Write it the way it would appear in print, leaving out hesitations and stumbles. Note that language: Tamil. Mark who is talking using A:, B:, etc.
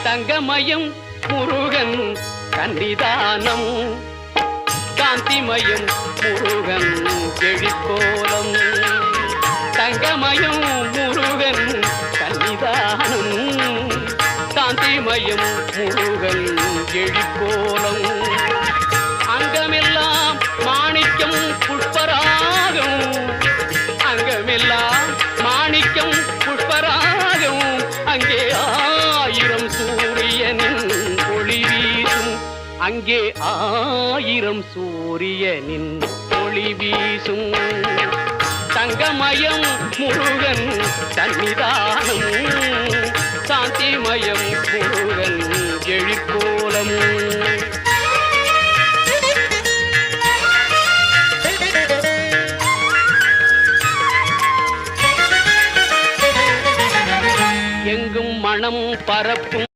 A: தங்கமயம் முருகன் கன்னிதானம் காந்திமயம் முருகன் எழிற்கோலம் தங்கமயம் முருகன் கன்னிதானம் காந்திமயம் முருகன் எழிற்கோலம் அங்கமெல்லாம் மாணிக்கம் புஷ்பராகம் அங்கமெல்லாம் மாணிக்கம் புஷ்பராகம் அங்கே ஆயிரம் சூரியனின் ஒளி வீசும் அங்கே ஆயிரம் சூரியனின் ஒளி வீசும் தங்கமயம் முருகன் சன்னிதானம் சாந்திமயம் முருகன் எழிற்கோலம் எங்கும் மனம் பரப்பும்